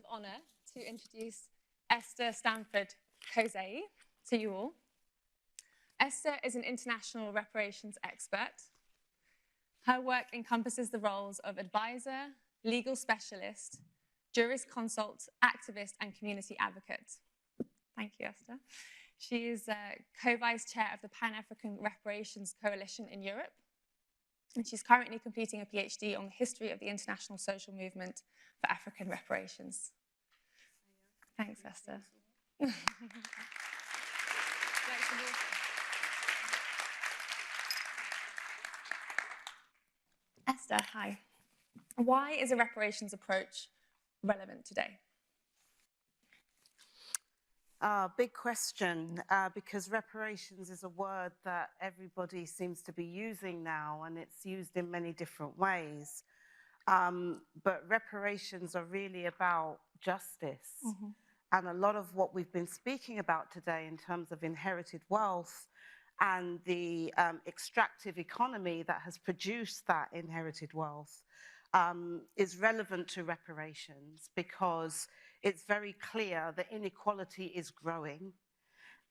of honor to introduce Esther Stanford-Xosei to you all. Esther is an international reparations expert. Her work encompasses the roles of advisor, legal specialist, jurisconsult, activist, and community advocate. Thank you, Esther. She is co-vice chair of the Pan-African Reparations Coalition in Europe, and she's currently completing a PhD on the history of the international social movement for African reparations. Thanks, Esther. Esther, hi. Why is a reparations approach relevant today? Big question, because reparations is a word that everybody seems to be using now, and it's used in many different ways. But reparations are really about justice. Mm-hmm. And a lot of what we've been speaking about today in terms of inherited wealth and the extractive economy that has produced that inherited wealth is relevant to reparations, because it's very clear that inequality is growing,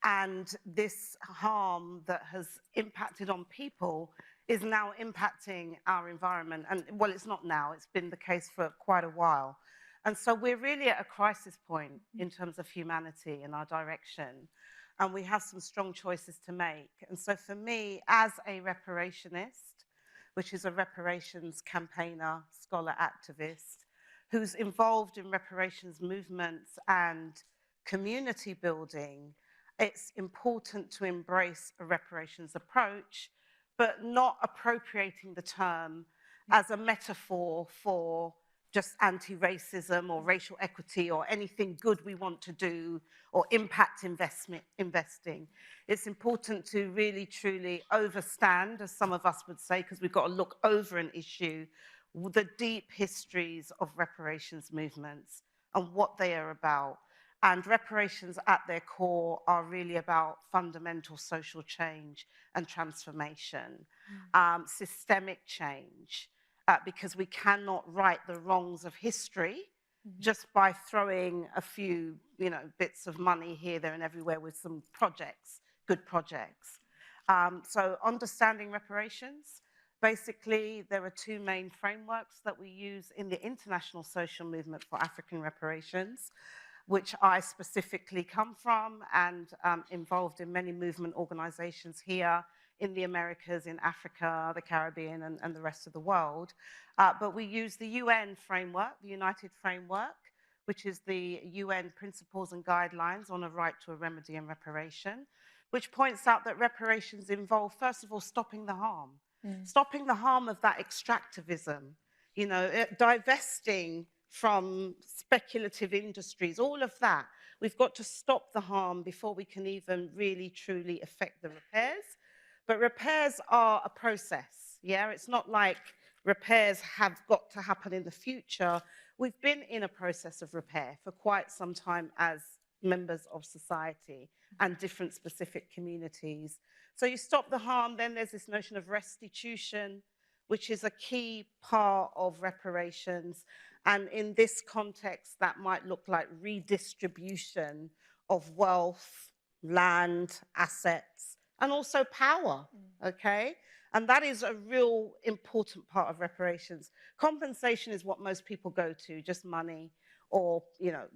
and this harm that has impacted on people is now impacting our environment. And well, it's not now, it's been the case for quite a while. And so we're really at a crisis point in terms of humanity and our direction, and we have some strong choices to make. And so for me, as a reparationist, which is a reparations campaigner, scholar, activist, who's involved in reparations movements and community building, it's important to embrace a reparations approach, but not appropriating the term as a metaphor for just anti-racism or racial equity or anything good we want to do or impact investing. It's important to really, truly overstand, as some of us would say, because we've got to look over an issue, the deep histories of reparations movements and what they are about. And reparations at their core are really about fundamental social change and transformation, systemic change, because we cannot right the wrongs of history just by throwing a few, bits of money here, there, and everywhere with some projects, good projects. So understanding reparations, basically, there are two main frameworks that we use in the international social movement for African reparations, which I specifically come from and involved in many movement organizations here in the Americas, in Africa, the Caribbean, and the rest of the world. But we use the UN framework, the United Framework, which is the UN Principles and Guidelines on a Right to a Remedy and Reparation, which points out that reparations involve, first of all, stopping the harm. Stopping the harm of that extractivism, divesting from speculative industries, all of that. We've got to stop the harm before we can even really, truly affect the repairs. But repairs are a process, yeah? It's not like repairs have got to happen in the future. We've been in a process of repair for quite some time as members of society and different specific communities. So you stop the harm, then there's this notion of restitution, which is a key part of reparations. And in this context, that might look like redistribution of wealth, land, assets, and also power, okay? And that is a real important part of reparations. Compensation is what most people go to, just money, or,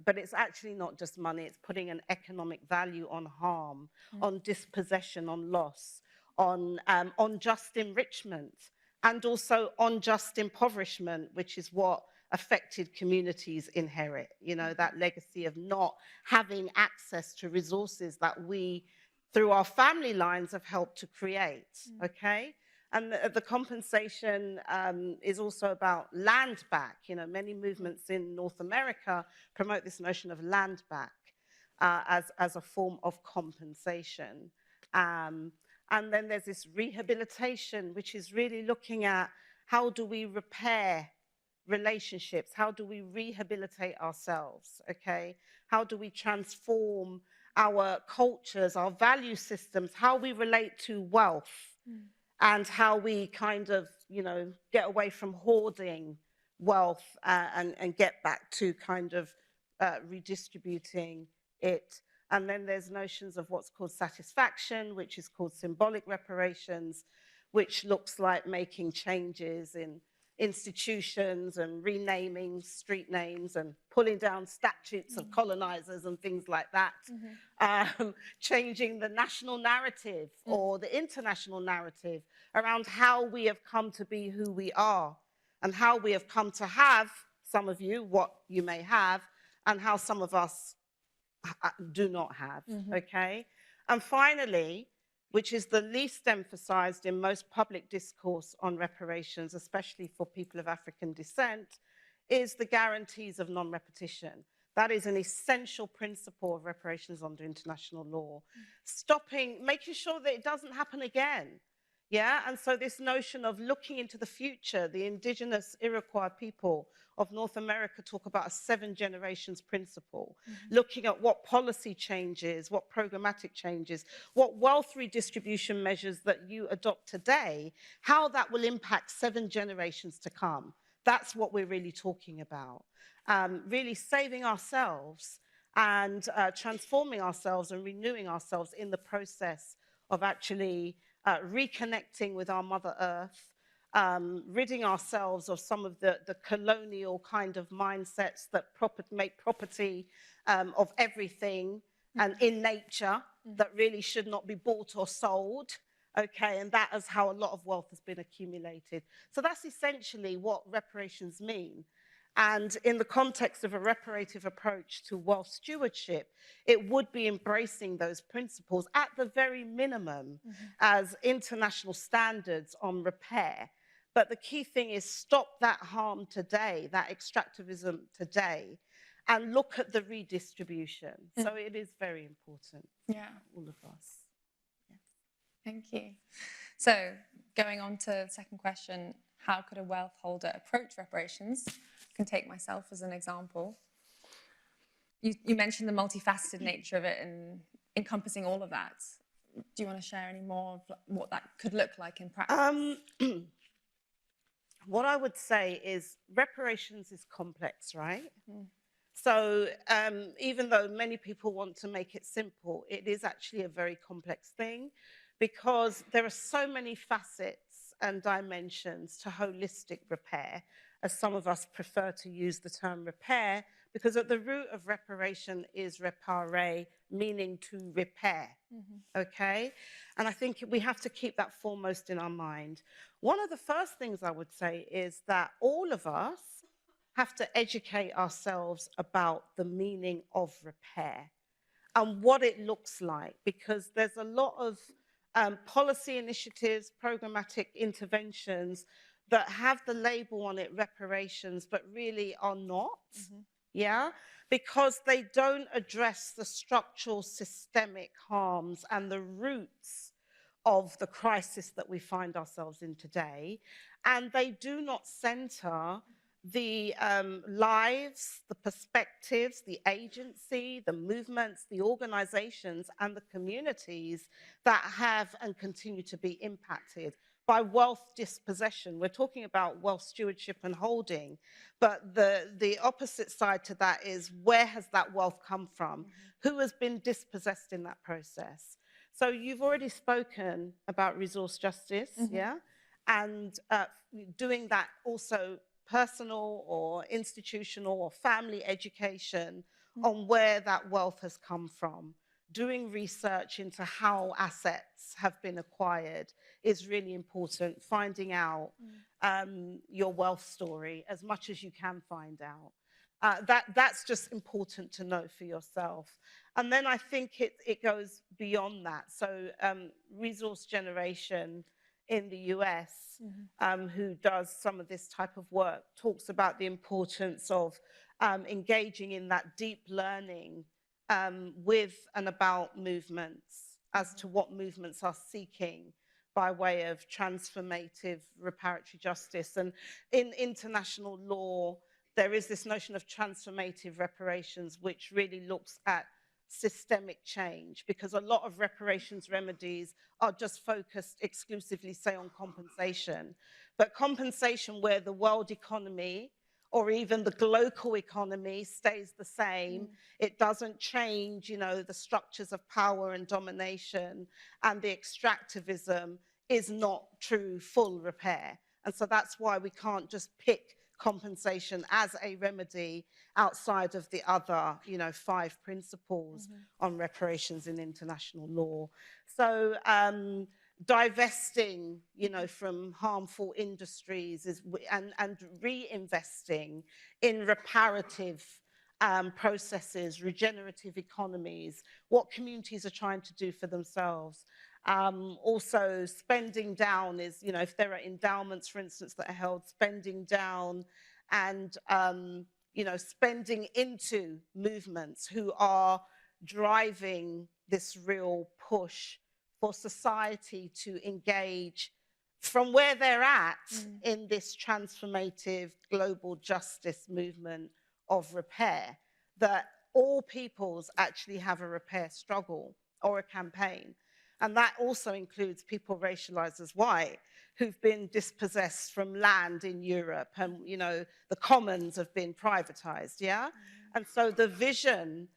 but it's actually not just money, it's putting an economic value on harm, on dispossession, on loss, on unjust enrichment, and also unjust impoverishment, which is what affected communities inherit, that legacy of not having access to resources that we, through our family lines, have helped to create, okay? And the compensation is also about land back. Many movements in North America promote this notion of land back as a form of compensation. And then there's this rehabilitation, which is really looking at how do we repair relationships? How do we rehabilitate ourselves, okay? How do we transform our cultures, our value systems, how we relate to wealth, and how we kind of, get away from hoarding wealth and get back to kind of redistributing it. And then there's notions of what's called satisfaction, which is called symbolic reparations, which looks like making changes in institutions and renaming street names and pulling down statues of colonizers and things like that. Changing the national narrative or the international narrative around how we have come to be who we are and how we have come to have, some of you, what you may have, and how some of us do not have, okay? And finally, which is the least emphasized in most public discourse on reparations, especially for people of African descent, is the guarantees of non-repetition. That is an essential principle of reparations under international law. Making sure that it doesn't happen again. Yeah, and so this notion of looking into the future, the indigenous Iroquois people of North America talk about a 7 generations principle, looking at what policy changes, what programmatic changes, what wealth redistribution measures that you adopt today, how that will impact 7 generations to come. That's what we're really talking about. Really saving ourselves and transforming ourselves and renewing ourselves in the process of actually reconnecting with our Mother Earth, ridding ourselves of some of the colonial kind of mindsets that make property of everything and in nature that really should not be bought or sold. Okay, and that is how a lot of wealth has been accumulated. So that's essentially what reparations mean. And in the context of a reparative approach to wealth stewardship, it would be embracing those principles at the very minimum as international standards on repair. But the key thing is stop that harm today, that extractivism today, and look at the redistribution. So it is very important for all of us. Thank you. So going on to the second question, how could a wealth holder approach reparations? I can take myself as an example. You mentioned the multifaceted nature of it and encompassing all of that. Do you want to share any more of what that could look like in practice? What I would say is reparations is complex, right? So even though many people want to make it simple, it is actually a very complex thing because there are so many facets and dimensions to holistic repair, as some of us prefer to use the term repair, because at the root of reparation is reparer, meaning to repair, okay? And I think we have to keep that foremost in our mind. One of the first things I would say is that all of us have to educate ourselves about the meaning of repair and what it looks like, because there's a lot of policy initiatives, programmatic interventions that have the label on it, reparations, but really are not, yeah? Because they don't address the structural systemic harms and the roots of the crisis that we find ourselves in today. And they do not center the lives, the perspectives, the agency, the movements, the organizations, and the communities that have and continue to be impacted by wealth dispossession. We're talking about wealth stewardship and holding, but the opposite side to that is, where has that wealth come from? Who has been dispossessed in that process? So you've already spoken about resource justice, yeah? And doing that also personal or institutional or family education on where that wealth has come from. Doing research into how assets have been acquired is really important. Finding out your wealth story as much as you can find out. That's just important to know for yourself. And then I think it goes beyond that. So Resource Generation in the US, who does some of this type of work, talks about the importance of engaging in that deep learning with and about movements, as to what movements are seeking by way of transformative reparatory justice. And in international law, there is this notion of transformative reparations, which really looks at systemic change, because a lot of reparations remedies are just focused exclusively, say, on compensation. But compensation where the world economy or even the local economy stays the same. It doesn't change, the structures of power and domination, and the extractivism is not true full repair. And so that's why we can't just pick compensation as a remedy outside of the other, 5 principles on reparations in international law. So divesting, from harmful industries and reinvesting in reparative processes, regenerative economies, what communities are trying to do for themselves. Also, spending down is, if there are endowments, for instance, that are held, spending down and, spending into movements who are driving this real push for society to engage from where they're at in this transformative global justice movement of repair, that all peoples actually have a repair struggle or a campaign. And that also includes people racialized as white who've been dispossessed from land in Europe, and the commons have been privatized, yeah? And so the vision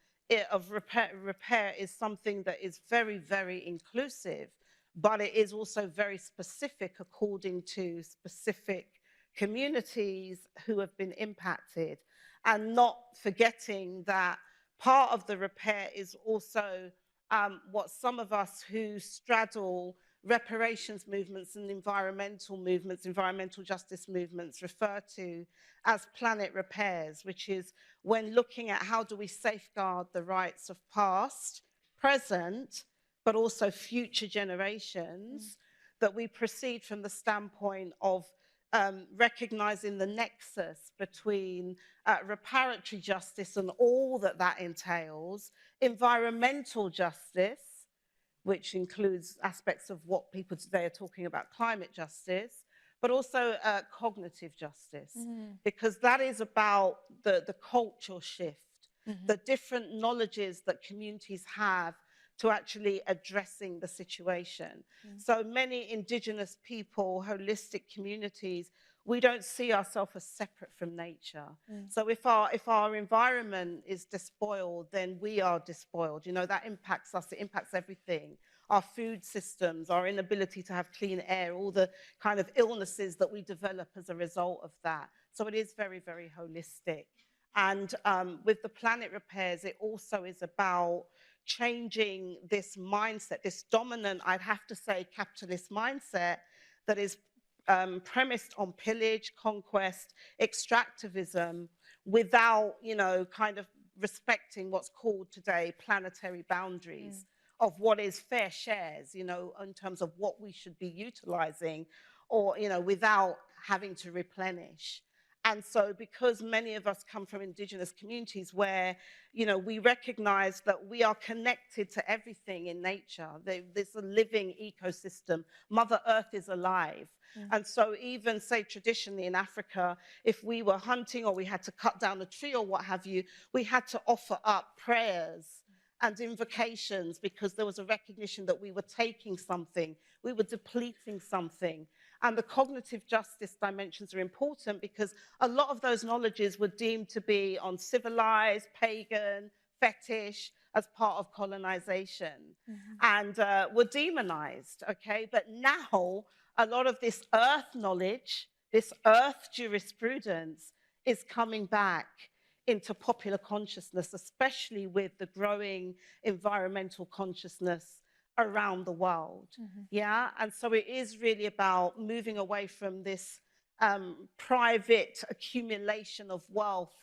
of repair is something that is very, very inclusive, but it is also very specific according to specific communities who have been impacted, and not forgetting that part of the repair is also what some of us who straddle reparations movements and environmental movements, environmental justice movements, refer to as planet repairs, which is when looking at how do we safeguard the rights of past, present, but also future generations, that we proceed from the standpoint of recognizing the nexus between reparatory justice and all that that entails, environmental justice, which includes aspects of what people today are talking about, climate justice, but also cognitive justice, because that is about the cultural shift, the different knowledges that communities have to actually addressing the situation. So many indigenous people, holistic communities, we don't see ourselves as separate from nature. So if our environment is despoiled, then we are despoiled. That impacts us, it impacts everything. Our food systems, our inability to have clean air, all the kind of illnesses that we develop as a result of that. So it is very, very holistic. And with the planet repairs, it also is about changing this mindset, this dominant, I'd have to say, capitalist mindset that is premised on pillage, conquest, extractivism, without, kind of respecting what's called today planetary boundaries of what is fair shares, in terms of what we should be utilizing, or, without having to replenish. And so because many of us come from indigenous communities where, we recognize that we are connected to everything in nature. There's a living ecosystem. Mother Earth is alive. And so even, say, traditionally in Africa, if we were hunting or we had to cut down a tree or what have you, we had to offer up prayers and invocations because there was a recognition that we were taking something, we were depleting something. And the cognitive justice dimensions are important because a lot of those knowledges were deemed to be uncivilized, pagan, fetish, as part of colonization, and were demonized, okay? But now, a lot of this earth knowledge, this earth jurisprudence is coming back into popular consciousness, especially with the growing environmental consciousness around the world. Yeah, and so it is really about moving away from this private accumulation of wealth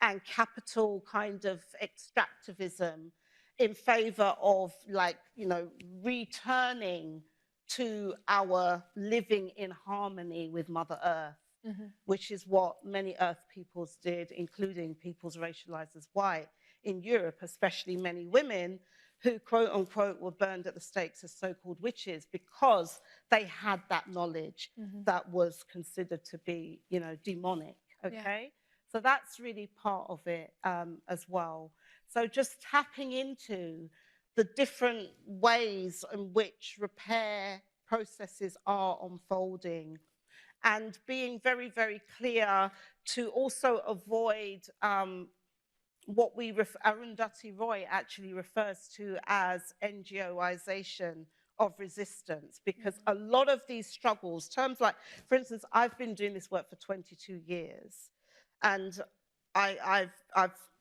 and capital kind of extractivism in favor of, like, returning to our living in harmony with Mother Earth, which is what many Earth peoples did, including peoples racialized as white in Europe, especially many women who, quote unquote, were burned at the stakes as so-called witches because they had that knowledge that was considered to be, demonic, okay? So that's really part of it as well. So just tapping into the different ways in which repair processes are unfolding and being very, very clear to also avoid what Arundhati Roy actually refers to as NGOization of resistance, because a lot of these struggles, terms like, for instance, I've been doing this work for 22 years, and I've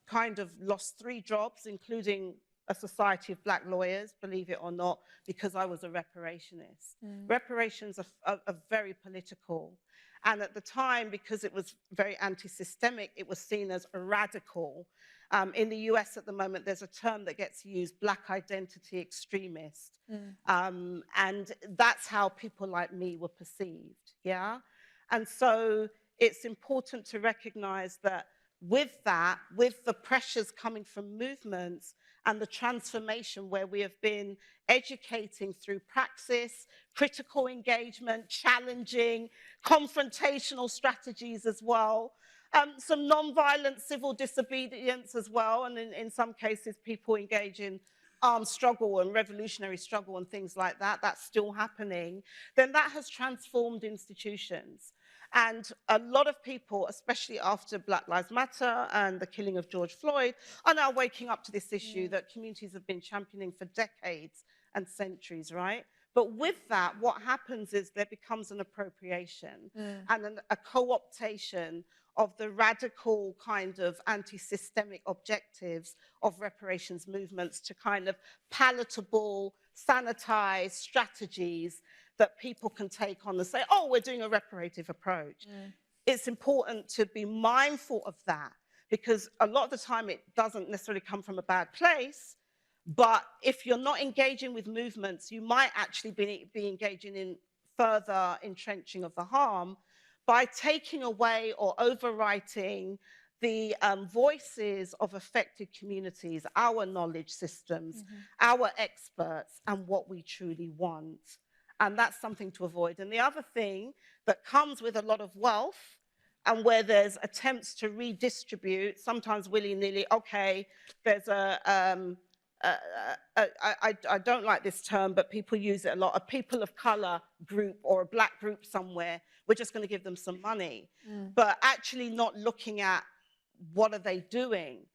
kind of lost 3 jobs, including a society of black lawyers, believe it or not, because I was a reparationist. Reparations are very political. And at the time, because it was very anti-systemic, it was seen as a radical. In the US at the moment, there's a term that gets used, black identity extremist. And that's how people like me were perceived, yeah? And so it's important to recognize that with that, with the pressures coming from movements and the transformation where we have been educating through praxis, critical engagement, challenging, confrontational strategies as well, some non-violent civil disobedience as well, and in some cases people engage in armed struggle and revolutionary struggle and things like that, that's still happening, then that has transformed institutions. And a lot of people, especially after Black Lives Matter and the killing of George Floyd, are now waking up to this issue that communities have been championing for decades and centuries, right? But with that, what happens is there becomes an appropriation and a co-optation of the radical kind of anti-systemic objectives of reparations movements to kind of palatable, sanitized strategies that people can take on and say, oh, we're doing a reparative approach. It's important to be mindful of that, because a lot of the time it doesn't necessarily come from a bad place, but if you're not engaging with movements, you might actually be engaging in further entrenching of the harm by taking away or overwriting the voices of affected communities, our knowledge systems, our experts, and what we truly want. And that's something to avoid. And the other thing that comes with a lot of wealth, and where there's attempts to redistribute, sometimes willy-nilly, okay, there's I don't like this term, but people use it a lot, a people of color group or a black group somewhere, we're just going to give them some money. But actually not looking at what are they doing,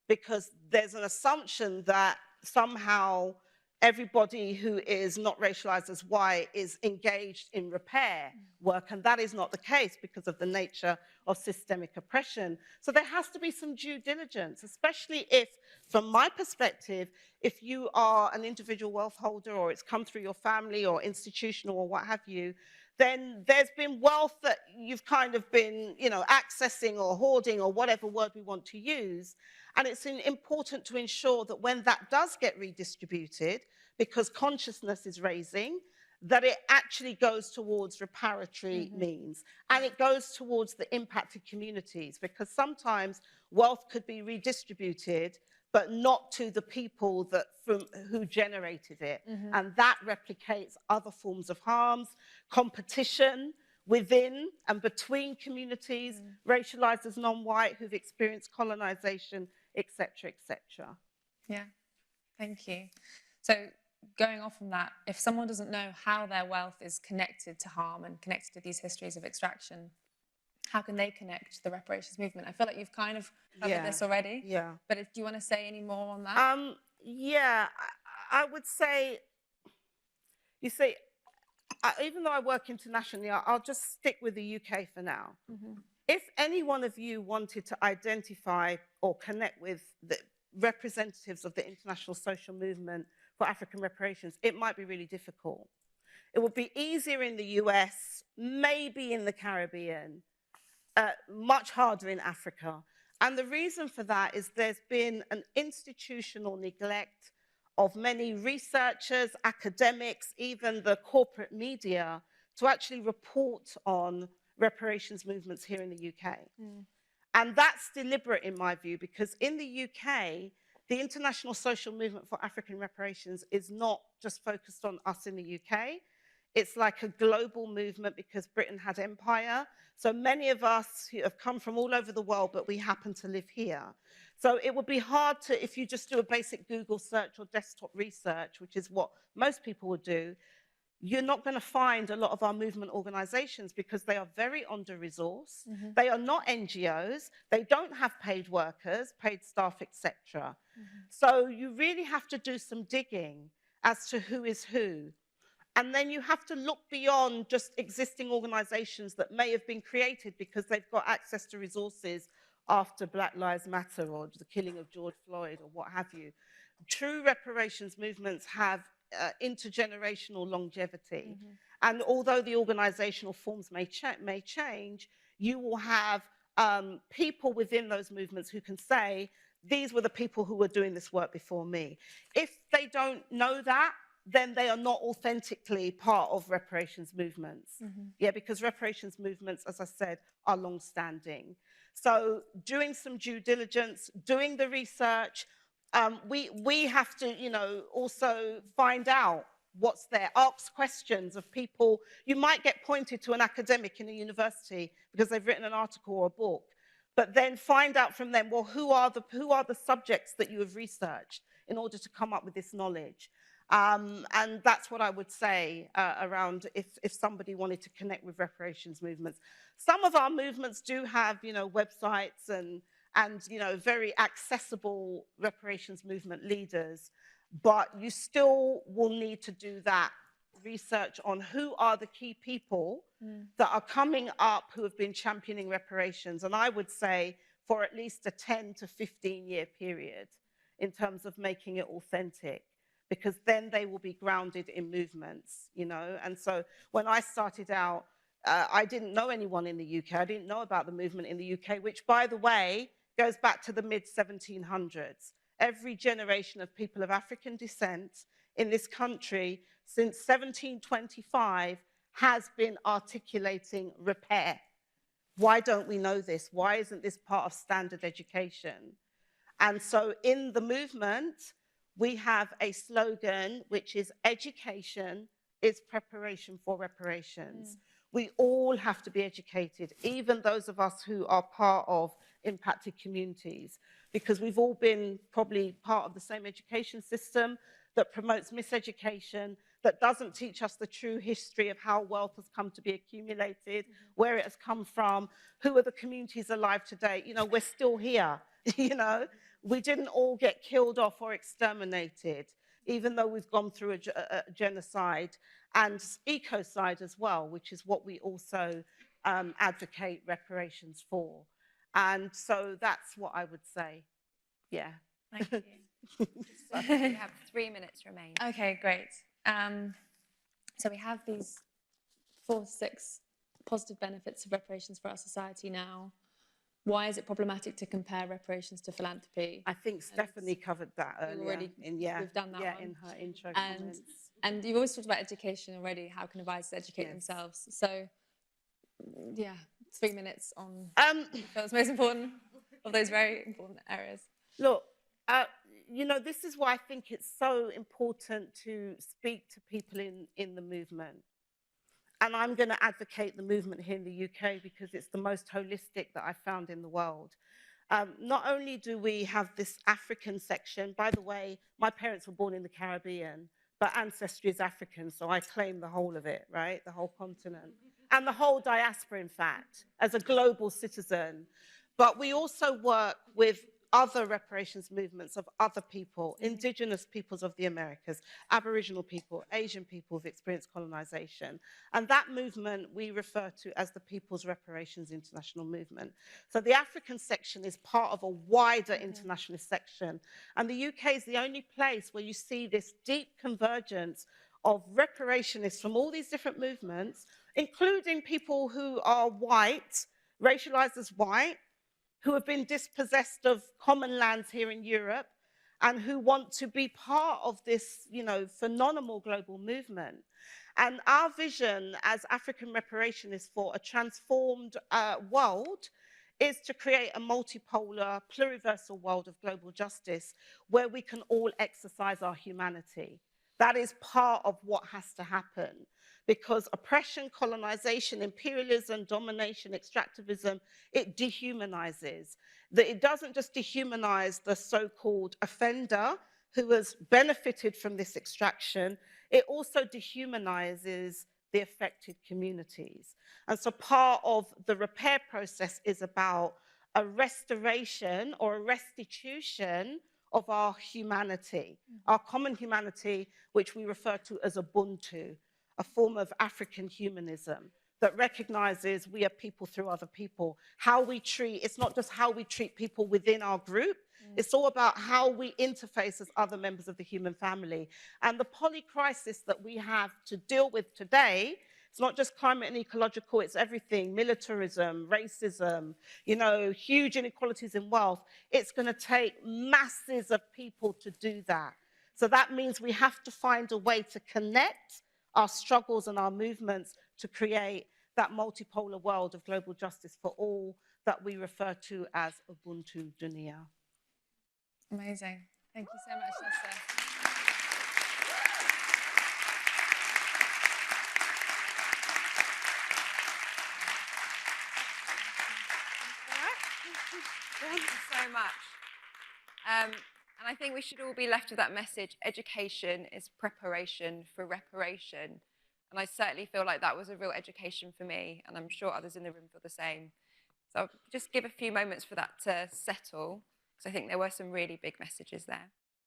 because there's an assumption that somehow everybody who is not racialized as white is engaged in repair work, and that is not the case because of the nature of systemic oppression. So there has to be some due diligence, especially if, from my perspective, if you are an individual wealth holder or it's come through your family or institutional or what have you, then there's been wealth that you've kind of been, you know, accessing or hoarding or whatever word we want to use. And it's important to ensure that when that does get redistributed, because consciousness is raising, that it actually goes towards reparatory means. And it goes towards the impacted communities, because sometimes wealth could be redistributed, but not to the people who generated it. And that replicates other forms of harms, competition within and between communities, racialized as non-white, who've experienced colonization, et cetera, et cetera. Yeah, thank you. So going off from that, if someone doesn't know how their wealth is connected to harm and connected to these histories of extraction, how can they connect to the reparations movement? I feel like you've kind of covered this already. Yeah. But do you want to say any more on that? Yeah, I would say, you see, even though I work internationally, I'll just stick with the UK for now. If any one of you wanted to identify or connect with the representatives of the international social movement for African reparations, it might be really difficult. It would be easier in the US, maybe in the Caribbean, much harder in Africa. And the reason for that is there's been an institutional neglect of many researchers, academics, even the corporate media, to actually report on reparations movements here in the UK. And that's deliberate in my view, because in the UK, the International Social Movement for African Reparations is not just focused on us in the UK. It's like a global movement because Britain had empire. So many of us who have come from all over the world, but we happen to live here. So it would be hard to, if you just do a basic Google search or desktop research, which is what most people would do, you're not going to find a lot of our movement organizations because they are very under-resourced. They are not NGOs. They don't have paid workers, paid staff, etc. So you really have to do some digging as to who is who. And then you have to look beyond just existing organizations that may have been created because they've got access to resources after Black Lives Matter or the killing of George Floyd or what have you. True reparations movements have intergenerational longevity. And although the organizational forms may change, you will have people within those movements who can say, these were the people who were doing this work before me. If they don't know that, then they are not authentically part of reparations movements. Yeah, because reparations movements, as I said, are long-standing. So doing some due diligence, doing the research, we have to, you know, also find out what's there, ask questions of people. You might get pointed to an academic in a university because they've written an article or a book, but then find out from them, well, who are the subjects that you have researched in order to come up with this knowledge? And that's what I would say around if somebody wanted to connect with reparations movements. Some of our movements do have, you know, websites and you know, very accessible reparations movement leaders, but you still will need to do that research on who are the key people that are coming up who have been championing reparations. And I would say for at least a 10 to 15 year period in terms of making it authentic, because then they will be grounded in movements, you know. And so when I started out, I didn't know anyone in the UK. I didn't know about the movement in the UK, which, by the way, goes back to the mid-1700s. Every generation of people of African descent in this country since 1725 has been articulating repair. Why don't we know this? Why isn't this part of standard education? And so in the movement, we have a slogan, which is education is preparation for reparations. We all have to be educated, even those of us who are part of impacted communities, because we've all been probably part of the same education system that promotes miseducation, that doesn't teach us the true history of how wealth has come to be accumulated, where it has come from, who are the communities alive today. You know, we're still here, you know. We didn't all get killed off or exterminated, even though we've gone through a genocide and ecocide as well, which is what we also advocate reparations for. And so that's what I would say. Yeah. Thank you. So we have 3 minutes remaining. Okay, great. So we have these 4 to 6 positive benefits of reparations for our society now. Why is it problematic to compare reparations to philanthropy? I think Stephanie covered that earlier. We've done that one. In her intro and, comments. And you've always talked about education already. How can advisors educate themselves? So, yeah, 3 minutes on what's most important of those very important areas. Look, you know, this is why I think it's so important to speak to people in the movement. And I'm going to advocate the movement here in the UK because it's the most holistic that I've found in the world. Not only do we have this African section, by the way, my parents were born in the Caribbean, but ancestry is African, so I claim the whole of it, right? The whole continent. And the whole diaspora, in fact, as a global citizen. But we also work with other reparations movements of other people, indigenous peoples of the Americas, Aboriginal people, Asian people who've experienced colonization. And that movement we refer to as the People's Reparations International Movement. So the African section is part of a wider internationalist section. And the UK is the only place where you see this deep convergence of reparationists from all these different movements, including people who are white, racialized as white, who have been dispossessed of common lands here in Europe and who want to be part of this, you know, phenomenal global movement. And our vision as African reparationists for a transformed world is to create a multipolar, pluriversal world of global justice where we can all exercise our humanity. That is part of what has to happen. Because oppression, colonization, imperialism, domination, extractivism, it dehumanizes. It doesn't just dehumanize the so-called offender who has benefited from this extraction, it also dehumanizes the affected communities. And so part of the repair process is about a restoration or a restitution of our humanity, our common humanity, which we refer to as Ubuntu, a form of African humanism that recognizes we are people through other people. How we treat, it's not just how we treat people within our group, it's all about how we interface as other members of the human family. And the polycrisis that we have to deal with today, it's not just climate and ecological, it's everything, militarism, racism, you know, huge inequalities in wealth. It's going to take masses of people to do that. So that means we have to find a way to connect our struggles and our movements to create that multipolar world of global justice for all that we refer to as Ubuntu Dunia. Amazing. Thank you so much, Esther. Thank you so much. And I think we should all be left with that message: education is preparation for reparation. And I certainly feel like that was a real education for me, and I'm sure others in the room feel the same. So I'll just give a few moments for that to settle, because I think there were some really big messages there.